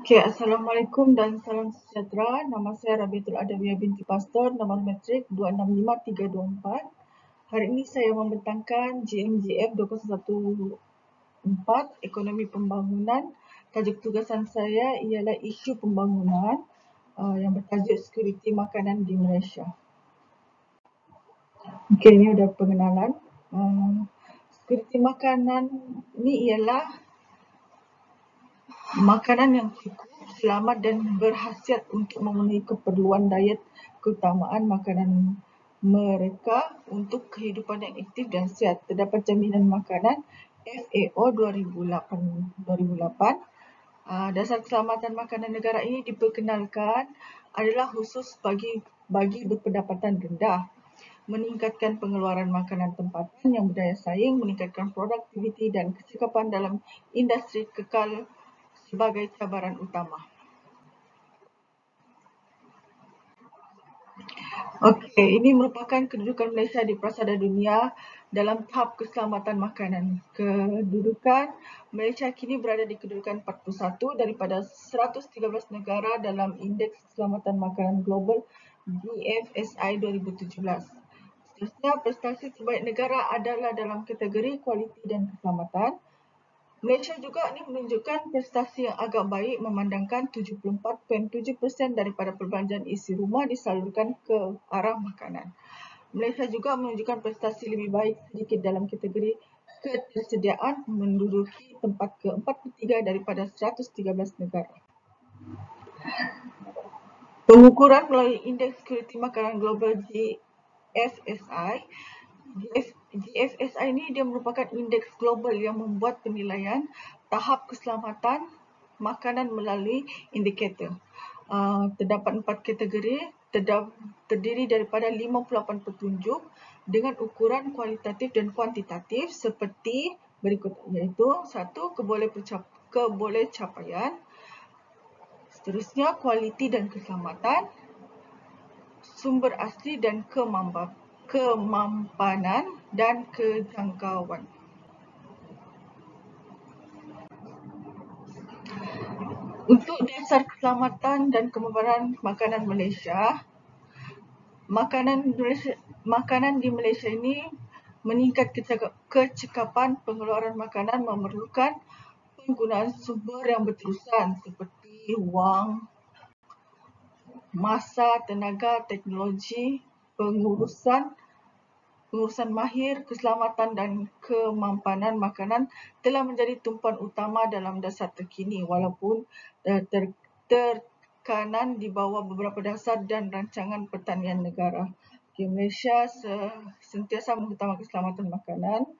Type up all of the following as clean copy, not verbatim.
Okay, Assalamualaikum dan salam sejahtera. Nama saya Rabiatul Adawiyah binti Pastor, nombor matrik 265324. Hari ini saya membentangkan GMGF 2014, Ekonomi Pembangunan. Tajuk tugasan saya ialah isu pembangunan yang bertajuk Sekuriti Makanan di Malaysia. Okay, ini ada pengenalan. Sekuriti makanan ini ialah makanan yang cukup, selamat dan berkhasiat untuk memenuhi keperluan diet keutamaan makanan mereka untuk kehidupan yang aktif dan sihat. Terdapat jaminan makanan FAO 2008. Dasar keselamatan makanan negara ini diperkenalkan adalah khusus bagi berpendapatan rendah, meningkatkan pengeluaran makanan tempatan yang berdaya saing, meningkatkan produktiviti dan kecekapan dalam industri kekal sebagai cabaran utama. Okey, ini merupakan kedudukan Malaysia di Prasada Dunia dalam tahap keselamatan makanan. Kedudukan Malaysia kini berada di kedudukan 41 daripada 113 negara dalam Indeks Keselamatan Makanan Global GFSI 2017. Seterusnya, prestasi terbaik negara adalah dalam kategori kualiti dan keselamatan. Malaysia juga ni menunjukkan prestasi yang agak baik memandangkan 74.7% daripada perbelanjaan isi rumah disalurkan ke arah makanan. Malaysia juga menunjukkan prestasi lebih baik sedikit dalam kategori ketersediaan, menduduki tempat ke-43 daripada 113 negara. Pengukuran melalui Indeks Sekuriti Makanan Global GFSI. GFSI ini dia merupakan indeks global yang membuat penilaian tahap keselamatan makanan melalui indikator. Terdapat 4 kategori, terdiri daripada 58 petunjuk dengan ukuran kualitatif dan kuantitatif seperti berikut, iaitu 1. Kebolehcapaian, seterusnya kualiti dan keselamatan, sumber asli dan kemampanan dan kejangkauan. Untuk dasar keselamatan dan kemampanan makanan Malaysia, makanan di Malaysia ini meningkat kecekapan pengeluaran makanan memerlukan penggunaan sumber yang berterusan seperti wang, masa, tenaga, teknologi, pengurusan mahir, keselamatan dan kemampanan makanan telah menjadi tumpuan utama dalam dasar terkini walaupun tekanan di bawah beberapa dasar dan rancangan pertanian negara. Malaysia sentiasa mengutamakan keselamatan makanan.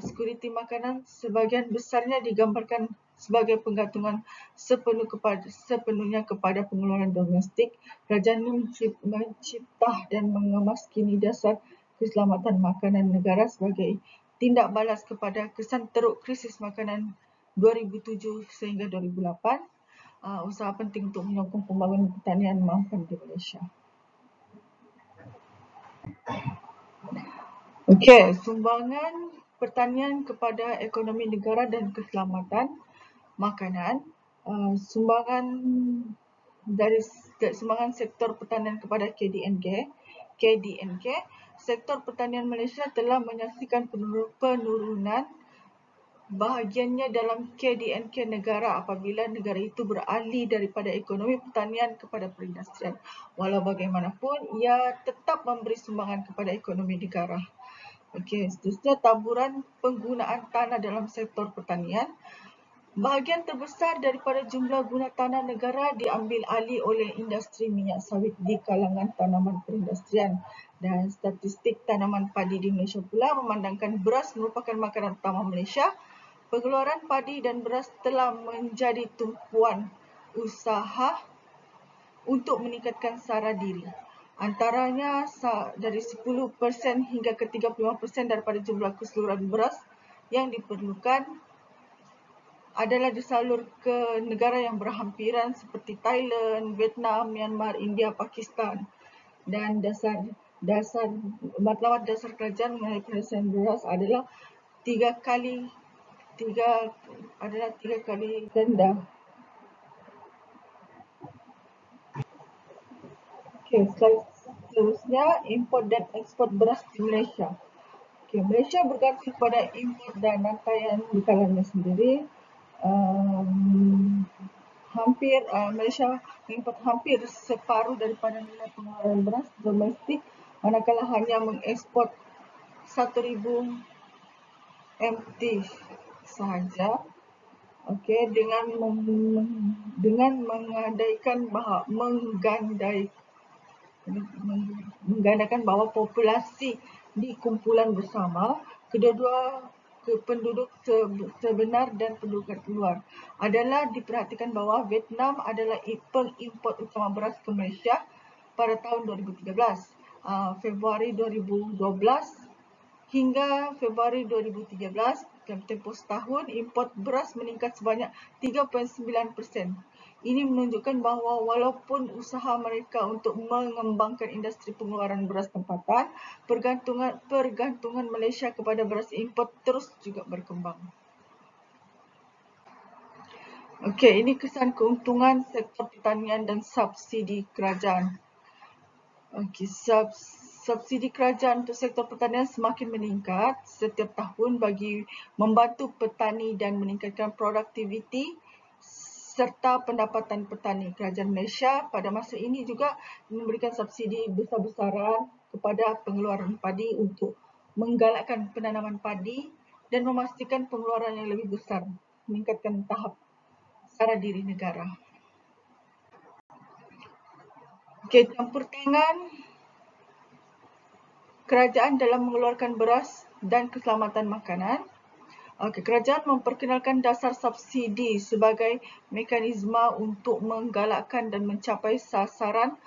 Sekuriti makanan sebahagian besarnya digambarkan sebagai penggantungan sepenuhnya kepada pengeluaran domestik. Kerajaan ini mencipta dan mengemas kini dasar keselamatan makanan negara sebagai tindak balas kepada kesan teruk krisis makanan 2007 sehingga 2008. Usaha penting untuk menyokong pembangunan pertanian mampan di Malaysia. Okey, sumbangan pertanian kepada ekonomi negara dan keselamatan makanan. Sumbangan sektor pertanian kepada KDNK, sektor pertanian Malaysia telah menyaksikan penurunan bahagiannya dalam KDNK negara apabila negara itu beralih daripada ekonomi pertanian kepada perindustrian. Walau bagaimanapun, ia tetap memberi sumbangan kepada ekonomi negara. Okey, seterusnya taburan penggunaan tanah dalam sektor pertanian. Bahagian terbesar daripada jumlah guna tanah negara diambil alih oleh industri minyak sawit di kalangan tanaman perindustrian, dan statistik tanaman padi di Malaysia pula memandangkan beras merupakan makanan utama Malaysia. Pengeluaran padi dan beras telah menjadi tumpuan usaha untuk meningkatkan sara diri. Antaranya dari 10% hingga ke 35% daripada jumlah keseluruhan beras yang diperlukan adalah disalur ke negara yang berhampiran seperti Thailand, Vietnam, Myanmar, India, Pakistan. Dan matlamat dasar kerajaan mengenai penyelesaian beras adalah tiga kali rendah. Slide seterusnya, import dan ekspor beras di Malaysia. Malaysia bergantung pada import dan rantaian bekalnya sendiri. Malaysia mengimport hampir separuh daripada nilai pengeluaran beras domestik, manakala hanya mengekspor 1,000 MT sahaja. Dengan menggandakan bahawa populasi di kumpulan bersama, kedua-dua penduduk terbenar dan penduduk terluar adalah diperhatikan bahawa Vietnam adalah pengimport utama beras ke Malaysia pada tahun 2013. Februari 2012 hingga Februari 2013, dalam tempoh setahun, import beras meningkat sebanyak 3.9%. Ini menunjukkan bahawa walaupun usaha mereka untuk mengembangkan industri pengeluaran beras tempatan, pergantungan Malaysia kepada beras import terus juga berkembang. Ini kesan keuntungan sektor pertanian dan subsidi kerajaan. Subsidi kerajaan untuk sektor pertanian semakin meningkat setiap tahun bagi membantu petani dan meningkatkan produktiviti serta pendapatan petani. Kerajaan Malaysia pada masa ini juga memberikan subsidi besar-besaran kepada pengeluaran padi untuk menggalakkan penanaman padi dan memastikan pengeluaran yang lebih besar, meningkatkan tahap sara diri negara. Campur tangan kerajaan dalam mengeluarkan beras dan keselamatan makanan. Kerajaan memperkenalkan dasar subsidi sebagai mekanisme untuk menggalakkan dan mencapai sasaran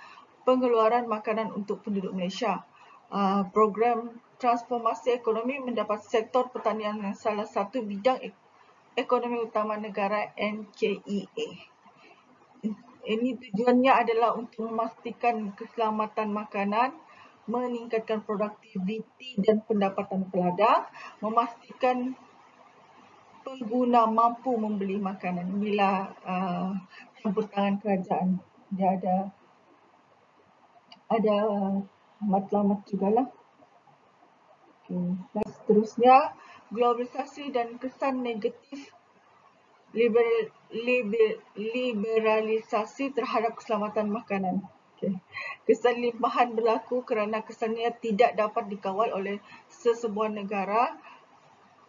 pengeluaran makanan untuk penduduk Malaysia. Program transformasi ekonomi mendapat sektor pertanian yang salah satu bidang ekonomi utama negara NKEA. Ini tujuannya adalah untuk memastikan keselamatan makanan, meningkatkan produktiviti dan pendapatan peladang, memastikan pengguna mampu membeli makanan. Inilah campur tangan kerajaan. Dia ada matlamat jugalah. Seterusnya, globalisasi dan kesan negatif liberalisasi terhadap keselamatan makanan. Kesan limpahan berlaku kerana kesannya tidak dapat dikawal oleh sesebuah negara,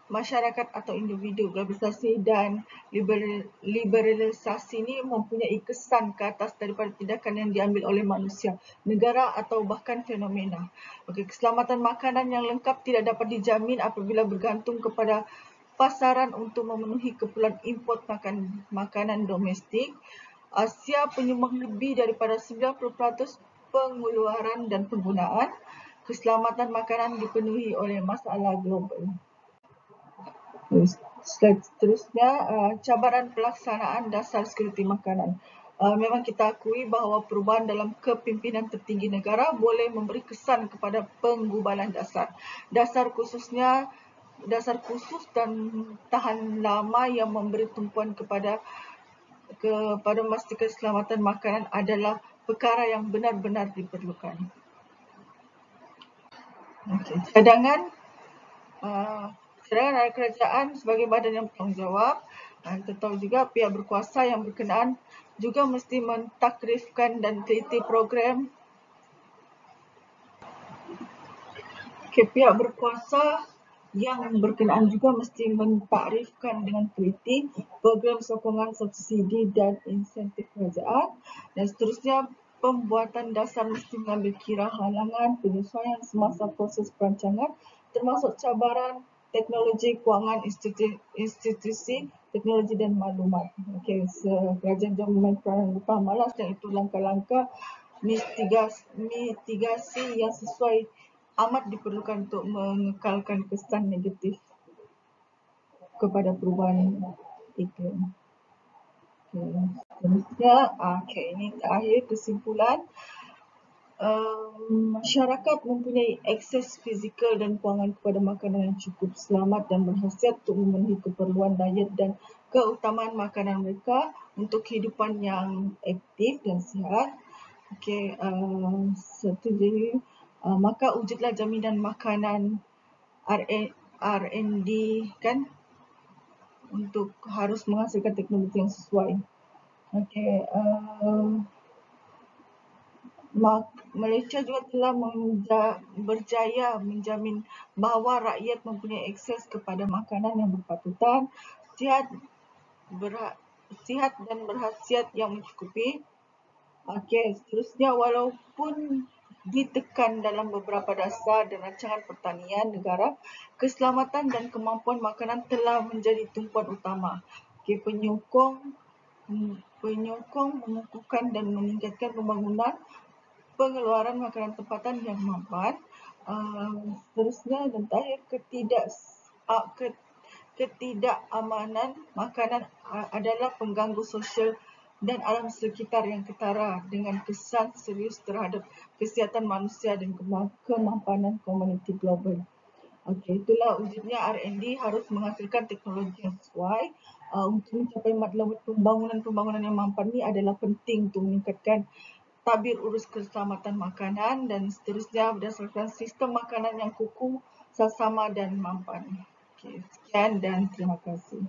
masyarakat atau individu. Globalisasi dan liberalisasi ini mempunyai kesan ke atas daripada tindakan yang diambil oleh manusia, negara atau bahkan fenomena. Keselamatan makanan yang lengkap tidak dapat dijamin apabila bergantung kepada pasaran untuk memenuhi keperluan import makanan domestik. Asia penyumbang lebih daripada 90% pengeluaran dan penggunaan. Keselamatan makanan dipenuhi oleh masalah global. Seterusnya, cabaran pelaksanaan dasar sekuriti makanan. Memang kita akui bahawa perubahan dalam kepimpinan tertinggi negara boleh memberi kesan kepada penggubalan dasar khusus dan tahan lama yang memberi tumpuan kepada memastikan keselamatan makanan adalah perkara yang benar-benar diperlukan. Cadangan dari kerajaan sebagai badan yang bertanggungjawab. Kita tahu juga pihak berkuasa yang berkenaan juga mesti mentakrifkan dan teliti program. Pihak berkuasa yang berkenaan juga mesti mentakrifkan dengan teliti program sokongan subsidi dan insentif kerajaan. Dan seterusnya, pembuatan dasar mesti mengambil kira halangan penyesuaian semasa proses perancangan, termasuk cabaran teknologi kewangan institusi, teknologi dan maklumat. Kerajaan jangan memain peranan lupa malas, dan itu langkah-langkah mitigasi yang sesuai amat diperlukan untuk mengekalkan kesan negatif kepada perubahan iklim. Seterusnya, ini terakhir kesimpulan. Masyarakat mempunyai akses fizikal dan kewangan kepada makanan yang cukup, selamat dan berkhasiat untuk memenuhi keperluan diet dan keutamaan makanan mereka untuk kehidupan yang aktif dan sihat. Okey, setuju. Maka wujudlah jaminan makanan R&D kan untuk harus menghasilkan teknologi yang sesuai. Okey, Malaysia juga telah berjaya menjamin bahawa rakyat mempunyai akses kepada makanan yang berpatutan, sihat, sihat dan berkhasiat yang mencukupi. Okey, seterusnya walaupun ditekan dalam beberapa dasar dan rancangan pertanian negara, keselamatan dan kemampuan makanan telah menjadi tumpuan utama. Okey, penyokong mengukuhkan dan meningkatkan pembangunan pengeluaran makanan tempatan yang mampan. Seterusnya dan terakhir, ketidakamanan makanan adalah pengganggu sosial dan alam sekitar yang ketara dengan kesan serius terhadap kesihatan manusia dan kemampanan komuniti global. Okey, itulah wujudnya R&D harus menghasilkan teknologi yang sesuai. Untuk mencapai matlamat pembangunan yang mampan ini adalah penting untuk meningkatkan tabir urus keselamatan makanan dan seterusnya berdasarkan sistem makanan yang kukuh, saksama dan mampan. Okey, sekian dan terima kasih.